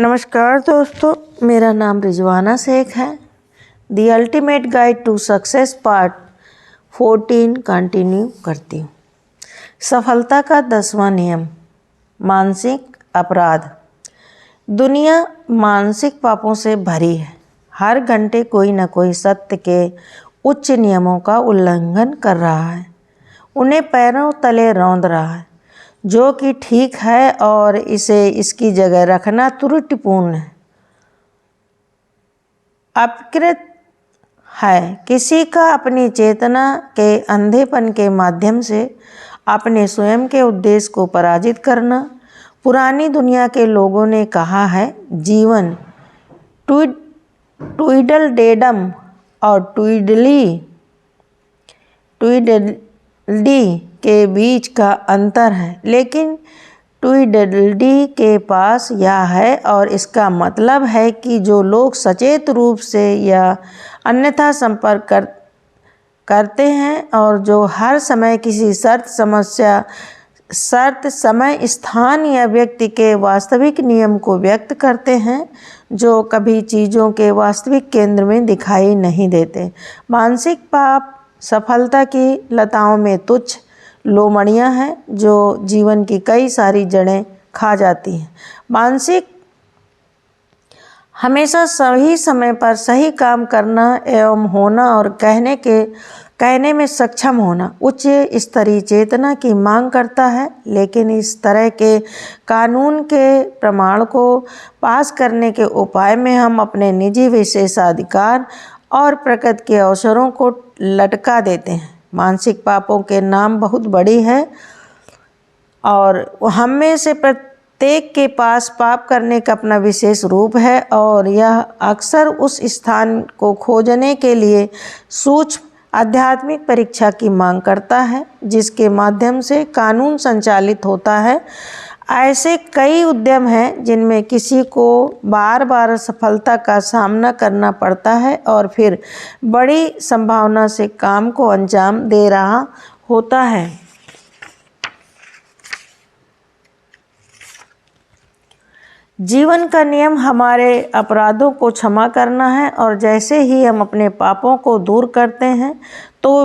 नमस्कार दोस्तों, मेरा नाम रिजवाना शेख है। The ultimate guide to success part 14 continue करती हूँ। सफलता का 10वां नियम, मानसिक अपराध। दुनिया मानसिक पापों से भरी है। हर घंटे कोई न कोई सत्य के उच्च नियमों का उल्लंघन कर रहा है, उन्हें पैरों तले रौंद रहा है, जो कि ठीक है और इसे इसकी जगह रखना त्रुटिपूर्ण है, अपकृत है। किसी का अपनी चेतना के अंधेपन के माध्यम से अपने स्वयं के उद्देश्य को पराजित करना। पुरानी दुनिया के लोगों ने कहा है, जीवन ट्विडलडेडम और ट्विडल्डी के बीच का अंतर है, लेकिन ट्विडल्डी के पास यह है और इसका मतलब है कि जो लोग सचेत रूप से या अन्यथा संपर्क करते हैं और जो हर समय किसी शर्त समय स्थान या व्यक्ति के वास्तविक नियम को व्यक्त करते हैं, जो कभी चीज़ों के वास्तविक केंद्र में दिखाई नहीं देते। मानसिक पाप सफलता की लताओं में तुच्छ लोमड़ियाँ हैं जो जीवन की कई सारी जड़ें खा जाती हैं। मानसिक हमेशा सही समय पर सही काम करना एवं होना और कहने में सक्षम होना उच्च स्तरीय चेतना की मांग करता है, लेकिन इस तरह के कानून के प्रमाण को पास करने के उपाय में हम अपने निजी विशेषाधिकार और प्रकृति के अवसरों को लटका देते हैं। मानसिक पापों के नाम बहुत बड़ी है और हम में से प्रत्येक के पास पाप करने का अपना विशेष रूप है और यह अक्सर उस स्थान को खोजने के लिए सूक्ष्म आध्यात्मिक परीक्षा की मांग करता है जिसके माध्यम से कानून संचालित होता है। ऐसे कई उद्यम हैं जिनमें किसी को बार बार सफलता का सामना करना पड़ता है और फिर बड़ी संभावना से काम को अंजाम दे रहा होता है। जीवन का नियम हमारे अपराधों को क्षमा करना है और जैसे ही हम अपने पापों को दूर करते हैं तो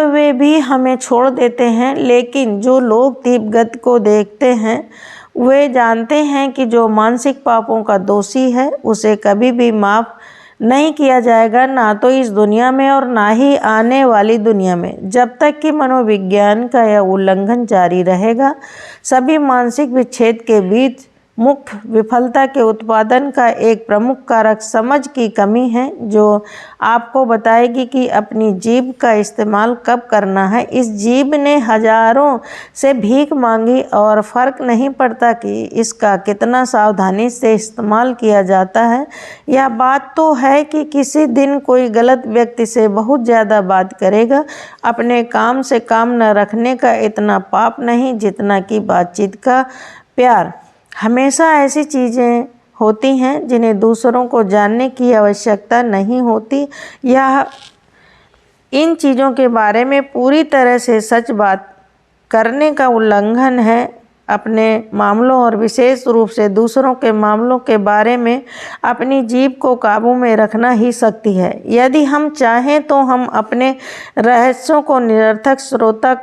वे भी हमें छोड़ देते हैं। लेकिन जो लोग तीव्र गति को देखते हैं वे जानते हैं कि जो मानसिक पापों का दोषी है उसे कभी भी माफ़ नहीं किया जाएगा, ना तो इस दुनिया में और ना ही आने वाली दुनिया में। जब तक कि मनोविज्ञान का यह उल्लंघन जारी रहेगा, सभी मानसिक विच्छेद के बीच मुख्य विफलता के उत्पादन का एक प्रमुख कारक समझ की कमी है, जो आपको बताएगी कि अपनी जीभ का इस्तेमाल कब करना है। इस जीभ ने हजारों से भीख मांगी और फर्क नहीं पड़ता कि इसका कितना सावधानी से इस्तेमाल किया जाता है। यह बात तो है कि किसी दिन कोई गलत व्यक्ति से बहुत ज़्यादा बात करेगा। अपने काम से काम न रखने का इतना पाप नहीं जितना कि बातचीत का प्यार। हमेशा ऐसी चीज़ें होती हैं जिन्हें दूसरों को जानने की आवश्यकता नहीं होती। यह इन चीज़ों के बारे में पूरी तरह से सच बात करने का उल्लंघन है। अपने मामलों और विशेष रूप से दूसरों के मामलों के बारे में अपनी जीभ को काबू में रखना ही शक्ति है। यदि हम चाहें तो हम अपने रहस्यों को निरर्थक श्रोता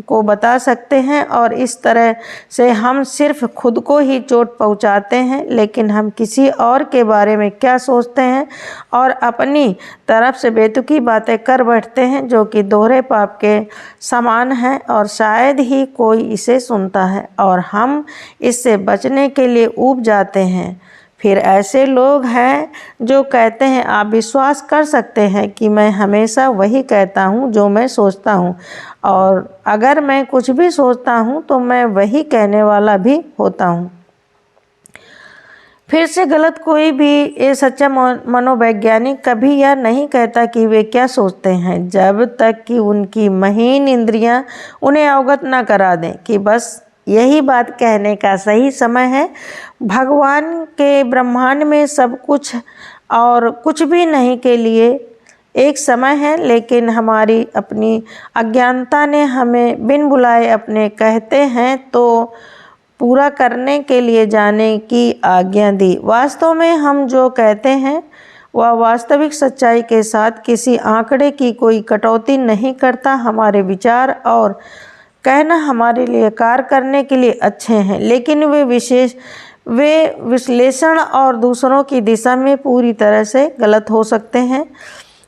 को बता सकते हैं और इस तरह से हम सिर्फ खुद को ही चोट पहुंचाते हैं, लेकिन हम किसी और के बारे में क्या सोचते हैं और अपनी तरफ से बेतुकी बातें कर बैठते हैं जो कि दोहरे पाप के समान है और शायद ही कोई इसे सुनता है और हम इससे बचने के लिए ऊब जाते हैं। फिर ऐसे लोग हैं जो कहते हैं, आप विश्वास कर सकते हैं कि मैं हमेशा वही कहता हूँ जो मैं सोचता हूँ और अगर मैं कुछ भी सोचता हूँ तो मैं वही कहने वाला भी होता हूँ। फिर से गलत कोई भी ये सच्चा मनोवैज्ञानिक कभी यह नहीं कहता कि वे क्या सोचते हैं जब तक कि उनकी महीन इंद्रियां उन्हें अवगत न करा दें कि बस यही बात कहने का सही समय है। भगवान के ब्रह्मांड में सब कुछ और कुछ भी नहीं के लिए एक समय है, लेकिन हमारी अपनी अज्ञानता ने हमें बिन बुलाए अपने कहते हैं तो पूरा करने के लिए जाने की आज्ञा दी। वास्तव में हम जो कहते हैं वह वास्तविक सच्चाई के साथ किसी आंकड़े की कोई कटौती नहीं करता। हमारे विचार और कहना हमारे लिए कार्य करने के लिए अच्छे हैं, लेकिन वे विश्लेषण और दूसरों की दिशा में पूरी तरह से गलत हो सकते हैं।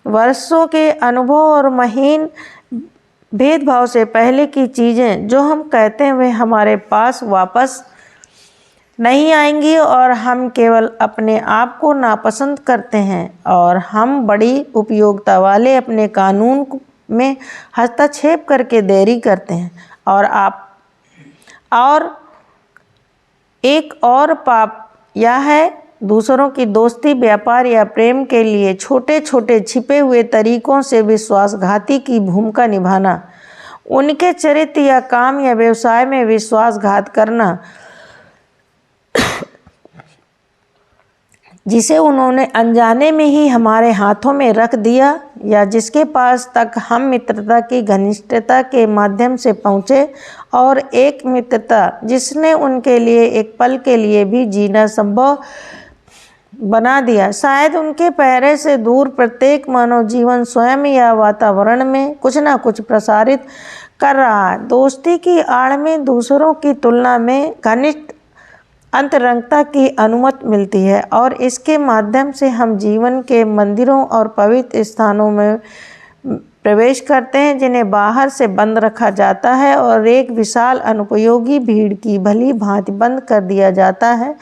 वर्षों के अनुभव और महीन भेदभाव से पहले की चीज़ें जो हम कहते हैं वे हमारे पास वापस नहीं आएंगी और हम केवल अपने आप को नापसंद करते हैं और हम बड़ी उपयोगिता वाले अपने कानून में हस्तक्षेप करके देरी करते हैं। और एक और पाप यह है दूसरों की दोस्ती, व्यापार या प्रेम के लिए छोटे छोटे छिपे हुए तरीकों से विश्वासघाती की भूमिका निभाना। उनके चरित्र या काम या व्यवसाय में विश्वासघात करना जिसे उन्होंने अनजाने में ही हमारे हाथों में रख दिया या जिसके पास तक हम मित्रता की घनिष्ठता के माध्यम से पहुँचे, और एक मित्रता जिसने उनके लिए एक पल के लिए भी जीना संभव बना दिया। शायद उनके पहरे से दूर प्रत्येक मानव जीवन स्वयं या वातावरण में कुछ न कुछ प्रसारित कर रहा है। दोस्ती की आड़ में दूसरों की तुलना में घनिष्ठ अंतरंगता की अनुमति मिलती है और इसके माध्यम से हम जीवन के मंदिरों और पवित्र स्थानों में प्रवेश करते हैं जिन्हें बाहर से बंद रखा जाता है और एक विशाल अनुपयोगी भीड़ की भली भांति बंद कर दिया जाता है।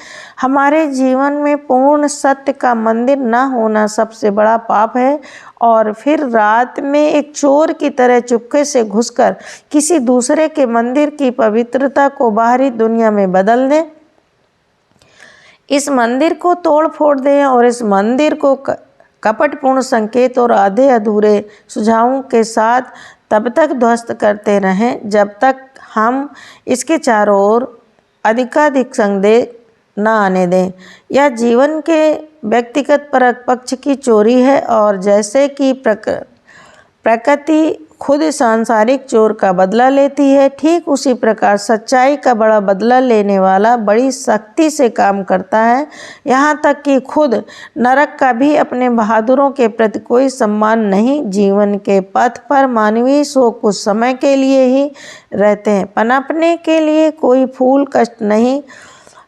हमारे जीवन में पूर्ण सत्य का मंदिर न होना सबसे बड़ा पाप है। और फिर रात में एक चोर की तरह चुपके से घुसकर किसी दूसरे के मंदिर की पवित्रता को बाहरी दुनिया में बदल दें, इस मंदिर को तोड़ फोड़ दें और इस मंदिर को कपटपूर्ण संकेत और आधे अधूरे सुझावों के साथ तब तक ध्वस्त करते रहें जब तक हम इसके चारों ओर अधिकाधिक संदेह न आने दें। यह जीवन के व्यक्तिगत परक पक्ष की चोरी है और जैसे कि प्रकृति खुद सांसारिक चोर का बदला लेती है, ठीक उसी प्रकार सच्चाई का बड़ा बदला लेने वाला बड़ी सख्ती से काम करता है। यहाँ तक कि खुद नरक का भी अपने बहादुरों के प्रति कोई सम्मान नहीं। जीवन के पथ पर मानवीय शोक कुछ समय के लिए ही रहते हैं, पनपने के लिए कोई फूल कष्ट नहीं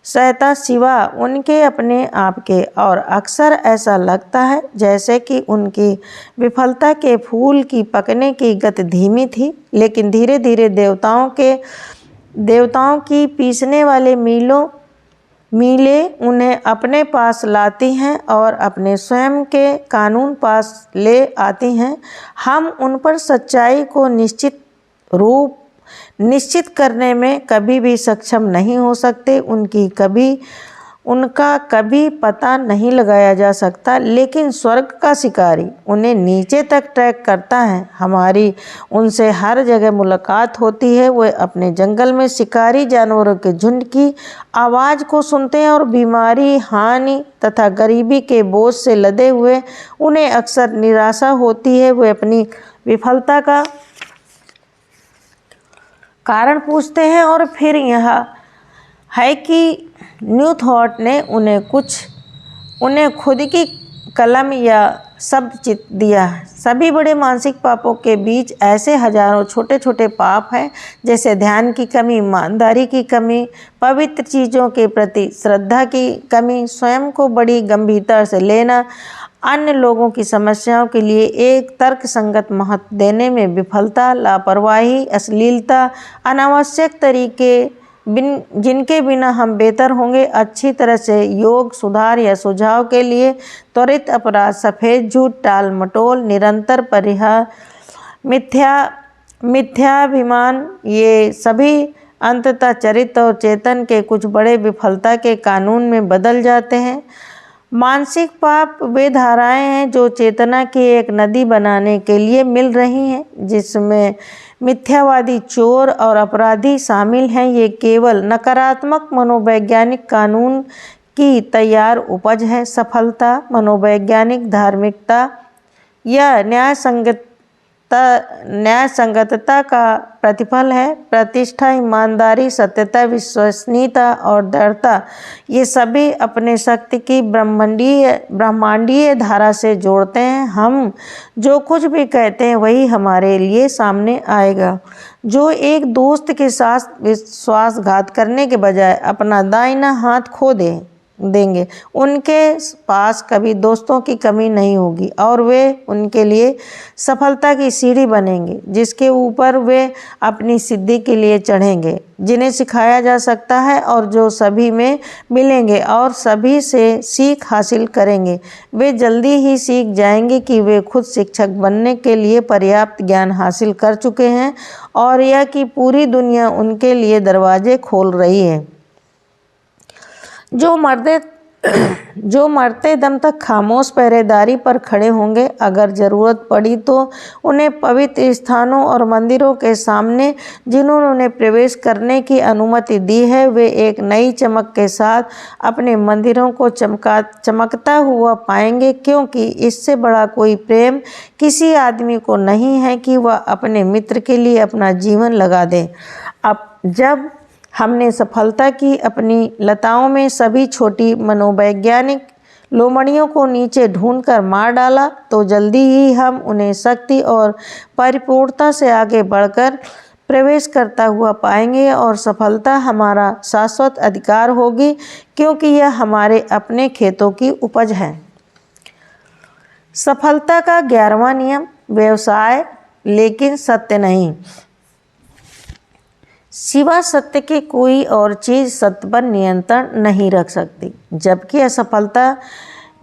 सहता सिवा उनके अपने आप के, और अक्सर ऐसा लगता है जैसे कि उनकी विफलता के फूल की पकने की गति धीमी थी, लेकिन धीरे धीरे देवताओं की पीसने वाले मीले उन्हें अपने पास लाती हैं और अपने स्वयं के कानून पास ले आती हैं। हम उन पर सच्चाई को निश्चित करने में कभी भी सक्षम नहीं हो सकते। उनका कभी पता नहीं लगाया जा सकता, लेकिन स्वर्ग का शिकारी उन्हें नीचे तक ट्रैक करता है। हमारी उनसे हर जगह मुलाकात होती है। वे अपने जंगल में शिकारी जानवरों के झुंड की आवाज़ को सुनते हैं और बीमारी, हानि तथा गरीबी के बोझ से लदे हुए उन्हें अक्सर निराशा होती है। वे अपनी विफलता का कारण पूछते हैं और फिर यह है कि न्यू थॉट ने उन्हें खुद की कलम या शब्द चित दिया। सभी बड़े मानसिक पापों के बीच ऐसे हजारों छोटे छोटे पाप हैं, जैसे ध्यान की कमी, ईमानदारी की कमी, पवित्र चीज़ों के प्रति श्रद्धा की कमी, स्वयं को बड़ी गंभीरता से लेना, अन्य लोगों की समस्याओं के लिए एक तर्कसंगत महत्व देने में विफलता, लापरवाही, अश्लीलता, अनावश्यक तरीके जिनके बिना हम बेहतर होंगे, अच्छी तरह से योग, सुधार या सुझाव के लिए त्वरित अपराध, सफ़ेद झूठ, टाल मटोल, निरंतर परिहार, मिथ्याभिमान, ये सभी अंततः चरित्र और चेतन के कुछ बड़े विफलता के कानून में बदल जाते हैं। मानसिक पाप वे धाराएं हैं जो चेतना की एक नदी बनाने के लिए मिल रही हैं, जिसमें मिथ्यावादी, चोर और अपराधी शामिल हैं। ये केवल नकारात्मक मनोवैज्ञानिक कानून की तैयार उपज है। सफलता, मनोवैज्ञानिक धार्मिकता या न्याय संगत न्याय संगतता का प्रतिफल है। प्रतिष्ठा, ईमानदारी, सत्यता, विश्वसनीयता और दृढ़ता, ये सभी अपने शक्ति की ब्रह्मांडीय धारा से जोड़ते हैं। हम जो कुछ भी कहते हैं वही हमारे लिए सामने आएगा। जो एक दोस्त के साथ विश्वासघात करने के बजाय अपना दाहिना हाथ खो देंगे, उनके पास कभी दोस्तों की कमी नहीं होगी और वे उनके लिए सफलता की सीढ़ी बनेंगे जिसके ऊपर वे अपनी सिद्धि के लिए चढ़ेंगे, जिन्हें सिखाया जा सकता है और जो सभी में मिलेंगे और सभी से सीख हासिल करेंगे। वे जल्दी ही सीख जाएंगे कि वे खुद शिक्षक बनने के लिए पर्याप्त ज्ञान हासिल कर चुके हैं और यह कि पूरी दुनिया उनके लिए दरवाजे खोल रही है। जो मरते दम तक खामोश पहरेदारी पर खड़े होंगे, अगर ज़रूरत पड़ी तो उन्हें पवित्र स्थानों और मंदिरों के सामने जिन्होंने प्रवेश करने की अनुमति दी है, वे एक नई चमक के साथ अपने मंदिरों को चमकता हुआ पाएंगे, क्योंकि इससे बड़ा कोई प्रेम किसी आदमी को नहीं है कि वह अपने मित्र के लिए अपना जीवन लगा दे। अब जब हमने सफलता की अपनी लताओं में सभी छोटी मनोवैज्ञानिक लोमड़ियों को नीचे ढूंढकर मार डाला, तो जल्दी ही हम उन्हें शक्ति और परिपूर्णता से आगे बढ़कर प्रवेश करता हुआ पाएंगे और सफलता हमारा शाश्वत अधिकार होगी, क्योंकि यह हमारे अपने खेतों की उपज है। सफलता का 11वां नियम, व्यवसाय लेकिन सत्य नहीं। सिवा सत्य के कोई और चीज़ सत्य पर नियंत्रण नहीं रख सकती, जबकि असफलता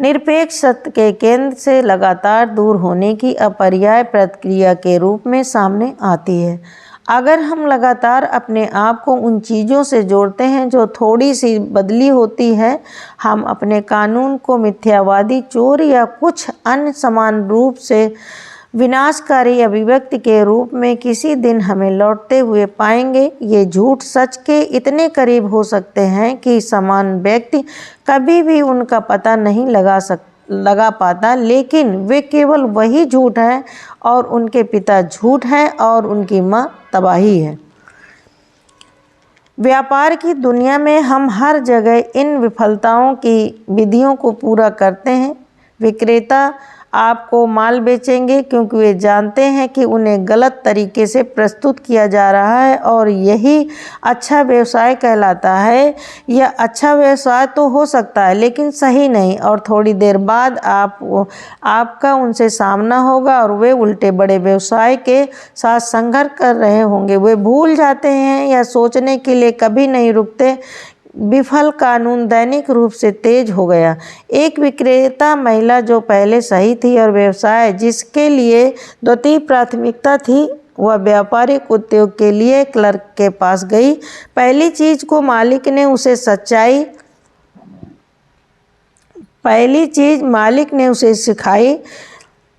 निरपेक्ष सत्य के केंद्र से लगातार दूर होने की अपरिहार्य प्रक्रिया के रूप में सामने आती है। अगर हम लगातार अपने आप को उन चीज़ों से जोड़ते हैं जो थोड़ी सी बदली होती है, हम अपने कानून को मिथ्यावादी, चोर या कुछ अन्य समान रूप से विनाशकारी अभिव्यक्ति के रूप में किसी दिन हमें लौटते हुए पाएंगे। ये झूठ सच के इतने करीब हो सकते हैं कि समान व्यक्ति कभी भी उनका पता नहीं लगा पाता, लेकिन वे केवल वही झूठ हैं और उनके पिता झूठ हैं और उनकी माँ तबाही है। व्यापार की दुनिया में हम हर जगह इन विफलताओं की विधियों को पूरा करते हैं। विक्रेता आपको माल बेचेंगे क्योंकि वे जानते हैं कि उन्हें गलत तरीके से प्रस्तुत किया जा रहा है और यही अच्छा व्यवसाय कहलाता है। यह अच्छा व्यवसाय तो हो सकता है लेकिन सही नहीं, और थोड़ी देर बाद आपका उनसे सामना होगा और वे उल्टे बड़े व्यवसाय के साथ संघर्ष कर रहे होंगे। वे भूल जाते हैं या सोचने के लिए कभी नहीं रुकते। विफल कानून दैनिक रूप से तेज हो गया। एक विक्रेता महिला जो पहले सही थी और व्यवसाय जिसके लिए द्वितीय प्राथमिकता थी, वह व्यापारिक उद्योग के लिए क्लर्क के पास गई। पहली चीज मालिक ने उसे सिखाई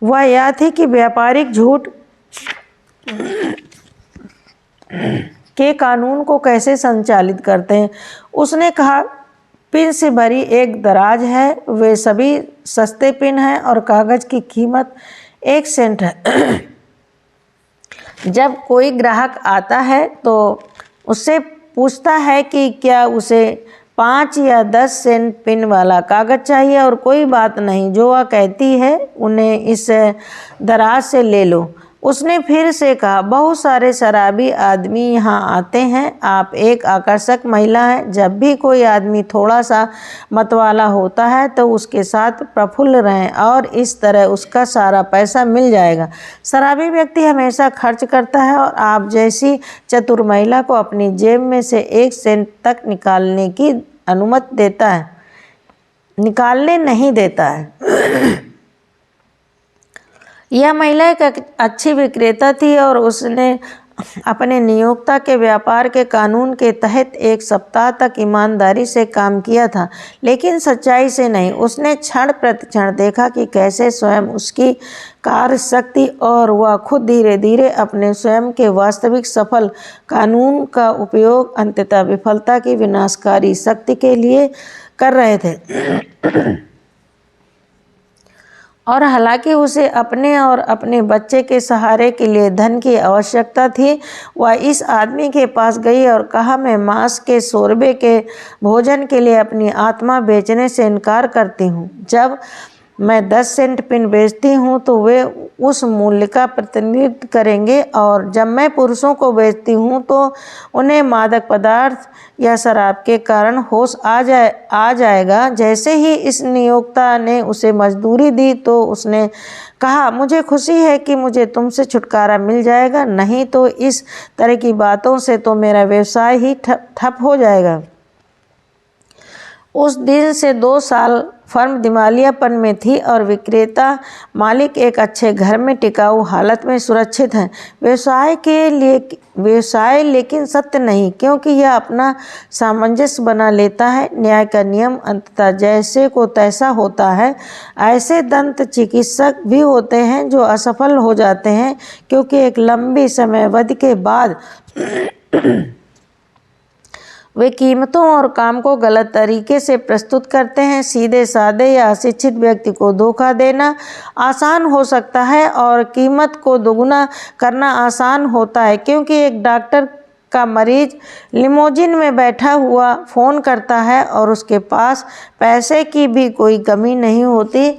वह यह थी कि व्यापारिक झूठ के कानून को कैसे संचालित करते हैं। उसने कहा, पिन से भरी एक दराज है, वे सभी सस्ते पिन हैं और कागज की कीमत 1 सेंट है। जब कोई ग्राहक आता है तो उससे पूछता है कि क्या उसे 5 या 10 सेंट पिन वाला कागज चाहिए, और कोई बात नहीं, जो वह कहती है उन्हें इस दराज से ले लो। उसने फिर से कहा, बहुत सारे शराबी आदमी यहाँ आते हैं, आप एक आकर्षक महिला हैं। जब भी कोई आदमी थोड़ा सा मतवाला होता है तो उसके साथ प्रफुल्ल रहें और इस तरह उसका सारा पैसा मिल जाएगा। शराबी व्यक्ति हमेशा खर्च करता है और आप जैसी चतुर महिला को अपनी जेब में से 1 सेंट तक निकालने नहीं देता है। यह महिला एक अच्छी विक्रेता थी और उसने अपने नियोक्ता के व्यापार के कानून के तहत 1 सप्ताह तक ईमानदारी से काम किया था, लेकिन सच्चाई से नहीं। उसने क्षण प्रतिक्षण देखा कि कैसे स्वयं उसकी कार्य शक्ति और वह खुद धीरे धीरे अपने स्वयं के वास्तविक सफल कानून का उपयोग अंततः विफलता की विनाशकारी शक्ति के लिए कर रहे थे। और हालांकि उसे अपने और अपने बच्चे के सहारे के लिए धन की आवश्यकता थी, वह इस आदमी के पास गई और कहा, मैं मांस के शोरबे के भोजन के लिए अपनी आत्मा बेचने से इनकार करती हूँ। जब मैं 10 सेंट पिन बेचती हूँ तो वे उस मूल्य का प्रतिनिधित्व करेंगे, और जब मैं पुरुषों को बेचती हूँ तो उन्हें मादक पदार्थ या शराब के कारण होश आ जाएगा। जैसे ही इस नियोक्ता ने उसे मजदूरी दी तो उसने कहा, मुझे खुशी है कि मुझे तुमसे छुटकारा मिल जाएगा, नहीं तो इस तरह की बातों से तो मेरा व्यवसाय ही ठप हो जाएगा। उस दिन से 2 साल फर्म दिवालियापन में थी और विक्रेता मालिक एक अच्छे घर में टिकाऊ हालत में सुरक्षित हैं। व्यवसाय लेकिन सत्य नहीं, क्योंकि यह अपना सामंजस्य बना लेता है। न्याय का नियम अंततः जैसे को तैसा होता है। ऐसे दंत चिकित्सक भी होते हैं जो असफल हो जाते हैं, क्योंकि एक लंबी समयावधि के बाद वे कीमतों और काम को गलत तरीके से प्रस्तुत करते हैं। सीधे साधे या अशिक्षित व्यक्ति को धोखा देना आसान हो सकता है और कीमत को दोगुना करना आसान होता है, क्योंकि एक डॉक्टर का मरीज लिमोजिन में बैठा हुआ फ़ोन करता है और उसके पास पैसे की भी कोई कमी नहीं होती,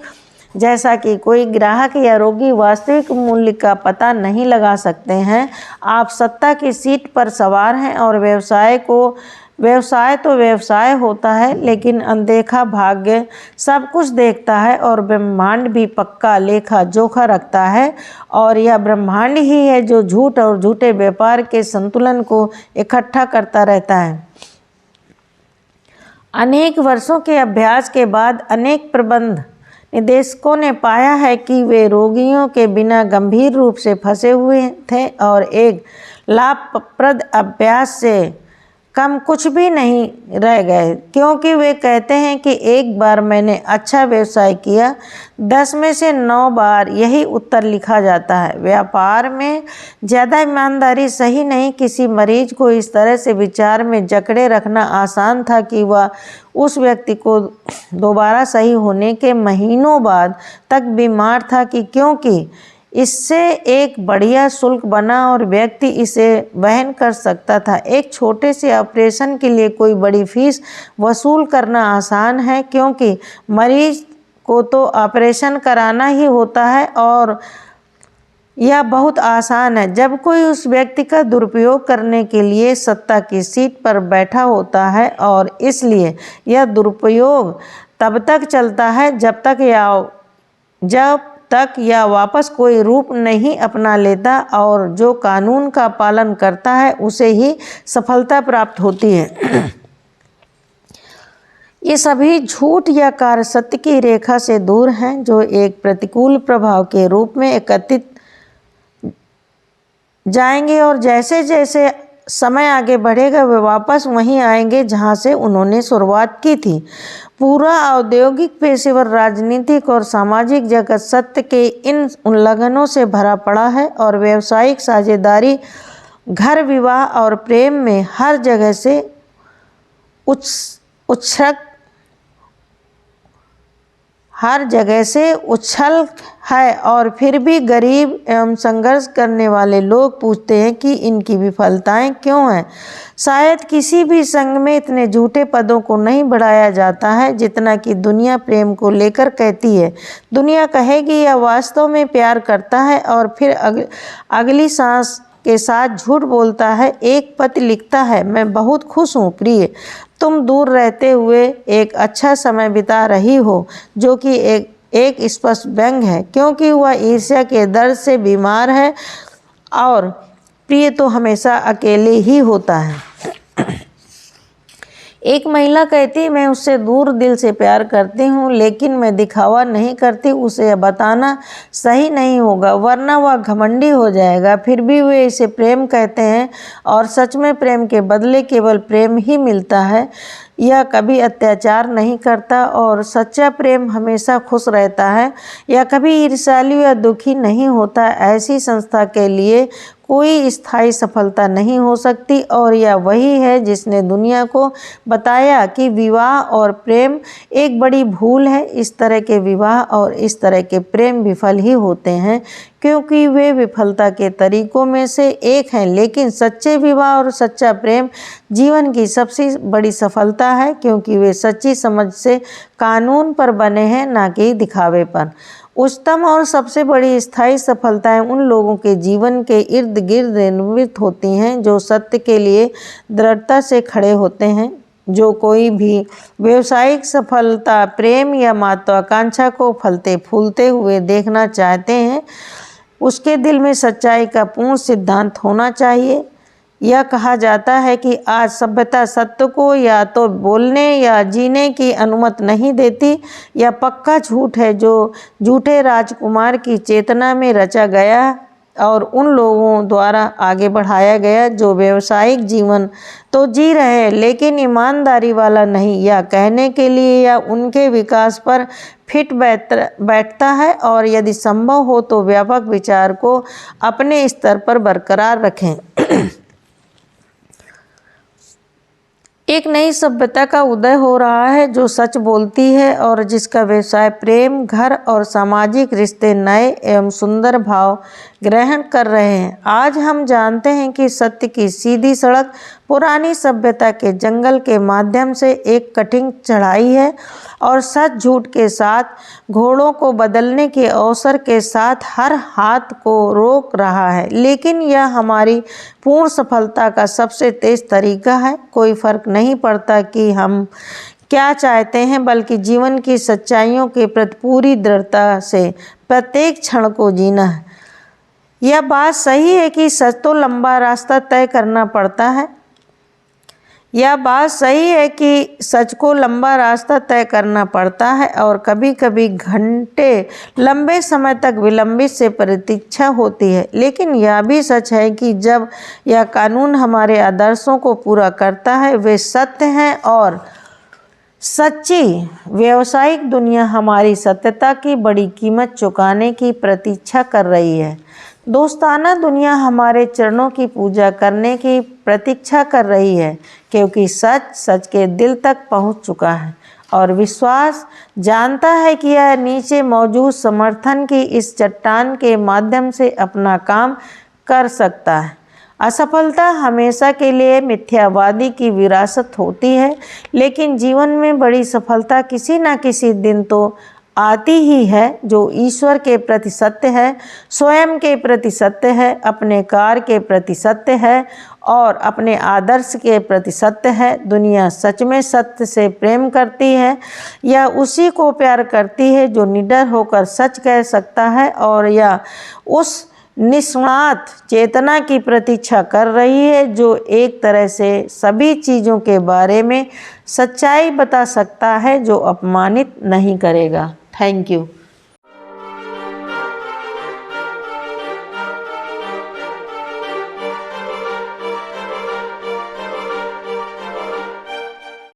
जैसा कि कोई ग्राहक या रोगी वास्तविक मूल्य का पता नहीं लगा सकते हैं। आप सत्ता की सीट पर सवार हैं और व्यवसाय तो व्यवसाय होता है, लेकिन अनदेखा भाग्य सब कुछ देखता है और ब्रह्मांड भी पक्का लेखा जोखा रखता है, और यह ब्रह्मांड ही है जो झूठ और झूठे व्यापार के संतुलन को इकट्ठा करता रहता है। अनेक वर्षों के अभ्यास के बाद अनेक प्रबंध निदेशकों ने पाया है कि वे रोगियों के बिना गंभीर रूप से फंसे हुए थे और एक लाभप्रद अभ्यास से कम कुछ भी नहीं रह गए, क्योंकि वे कहते हैं कि एक बार मैंने अच्छा व्यवसाय किया, 10 में से 9 बार यही उत्तर लिखा जाता है। व्यापार में ज़्यादा ईमानदारी सही नहीं। किसी मरीज को इस तरह से विचार में जकड़े रखना आसान था कि वह उस व्यक्ति को दोबारा सही होने के महीनों बाद तक बीमार था, कि क्योंकि इससे एक बढ़िया शुल्क बना और व्यक्ति इसे वहन कर सकता था। एक छोटे से ऑपरेशन के लिए कोई बड़ी फीस वसूल करना आसान है, क्योंकि मरीज को तो ऑपरेशन कराना ही होता है और यह बहुत आसान है। जब कोई उस व्यक्ति का दुरुपयोग करने के लिए सत्ता की सीट पर बैठा होता है, और इसलिए यह दुरुपयोग तब तक चलता है जब तक यह वापस कोई रूप नहीं अपना लेता, और जो कानून का पालन करता है उसे ही सफलता प्राप्त होती है। ये सभी झूठ या कार्य सत्य की रेखा से दूर हैं, जो एक प्रतिकूल प्रभाव के रूप में एकत्रित जाएंगे, और जैसे जैसे समय आगे बढ़ेगा वे वापस वहीं आएंगे जहां से उन्होंने शुरुआत की थी। पूरा औद्योगिक, पेशेवर, राजनीतिक और सामाजिक जगत सत्य के इन उल्लंघनों से भरा पड़ा है, और व्यावसायिक साझेदारी, घर, विवाह और प्रेम में हर जगह से उछल है। और फिर भी गरीब एवं संघर्ष करने वाले लोग पूछते हैं कि इनकी विफलताएं क्यों हैं। शायद किसी भी संघ में इतने झूठे पदों को नहीं बढ़ाया जाता है जितना कि दुनिया प्रेम को लेकर कहती है। दुनिया कहेगी यह वास्तव में प्यार करता है, और फिर अगली सांस के साथ झूठ बोलता है। एक पत्र लिखता है, मैं बहुत खुश हूँ प्रिय, तुम दूर रहते हुए एक अच्छा समय बिता रही हो, जो कि एक स्पष्ट व्यंग है, क्योंकि वह ईर्ष्या के दर्द से बीमार है, और प्रिय तो हमेशा अकेले ही होता है। एक महिला कहती है, मैं उससे दूर दिल से प्यार करती हूँ, लेकिन मैं दिखावा नहीं करती। उसे यह बताना सही नहीं होगा, वरना वह घमंडी हो जाएगा। फिर भी वे इसे प्रेम कहते हैं, और सच में प्रेम के बदले केवल प्रेम ही मिलता है। यह कभी अत्याचार नहीं करता और सच्चा प्रेम हमेशा खुश रहता है। यह कभी ईर्ष्यालु या दुखी नहीं होता। ऐसी संस्था के लिए कोई स्थायी सफलता नहीं हो सकती और यह वही है जिसने दुनिया को बताया कि विवाह और प्रेम एक बड़ी भूल है। इस तरह के विवाह और इस तरह के प्रेम विफल ही होते हैं क्योंकि वे विफलता के तरीकों में से एक हैं, लेकिन सच्चे विवाह और सच्चा प्रेम जीवन की सबसे बड़ी सफलता है क्योंकि वे सच्ची समझ से कानून पर बने हैं, ना कि दिखावे पर। उच्चतम और सबसे बड़ी स्थायी सफलताएं उन लोगों के जीवन के इर्द गिर्द निर्मित होती हैं जो सत्य के लिए दृढ़ता से खड़े होते हैं। जो कोई भी व्यवसायिक सफलता, प्रेम या महत्वाकांक्षा को फलते फूलते हुए देखना चाहते हैं, उसके दिल में सच्चाई का पूर्ण सिद्धांत होना चाहिए। यह कहा जाता है कि आज सभ्यता सत्य को या तो बोलने या जीने की अनुमति नहीं देती। यह पक्का झूठ है जो झूठे राजकुमार की चेतना में रचा गया और उन लोगों द्वारा आगे बढ़ाया गया जो व्यवसायिक जीवन तो जी रहे हैं लेकिन ईमानदारी वाला नहीं। यह कहने के लिए या उनके विकास पर फिट बैठता है और यदि संभव हो तो व्यापक विचार को अपने स्तर पर बरकरार रखें। एक नई सभ्यता का उदय हो रहा है जो सच बोलती है और जिसका व्यवसाय प्रेम, घर और सामाजिक रिश्ते नए एवं सुंदर भाव ग्रहण कर रहे हैं। आज हम जानते हैं कि सत्य की सीधी सड़क पुरानी सभ्यता के जंगल के माध्यम से एक कठिन चढ़ाई है और सच झूठ के साथ, घोड़ों को बदलने के अवसर के साथ हर हाथ को रोक रहा है। लेकिन यह हमारी पूर्ण सफलता का सबसे तेज तरीका है। कोई फर्क नहीं पड़ता कि हम क्या चाहते हैं, बल्कि जीवन की सच्चाइयों के प्रति पूरी दृढ़ता से प्रत्येक क्षण को जीना है। यह बात सही है कि सच को लंबा रास्ता तय करना पड़ता है। और कभी कभी घंटे लंबे समय तक विलंबित से प्रतीक्षा होती है। लेकिन यह भी सच है कि जब यह कानून हमारे आदर्शों को पूरा करता है, वे सत्य हैं और सच्ची व्यावसायिक दुनिया हमारी सत्यता की बड़ी कीमत चुकाने की प्रतीक्षा कर रही है। दोस्ताना दुनिया हमारे चरणों की पूजा करने की प्रतीक्षा कर रही है क्योंकि सच के दिल तक पहुंच चुका है और विश्वास जानता है कि यह नीचे मौजूद समर्थन की इस चट्टान के माध्यम से अपना काम कर सकता है। असफलता हमेशा के लिए मिथ्यावादी की विरासत होती है, लेकिन जीवन में बड़ी सफलता किसी न किसी दिन तो आती ही है जो ईश्वर के प्रति सत्य है, स्वयं के प्रति सत्य है, अपने कार्य के प्रति सत्य है और अपने आदर्श के प्रति सत्य है। दुनिया सच में सत्य से प्रेम करती है। यह उसी को प्यार करती है जो निडर होकर सच कह सकता है और यह उस निष्णात चेतना की प्रतीक्षा कर रही है जो एक तरह से सभी चीज़ों के बारे में सच्चाई बता सकता है, जो अपमानित नहीं करेगा। Thank you.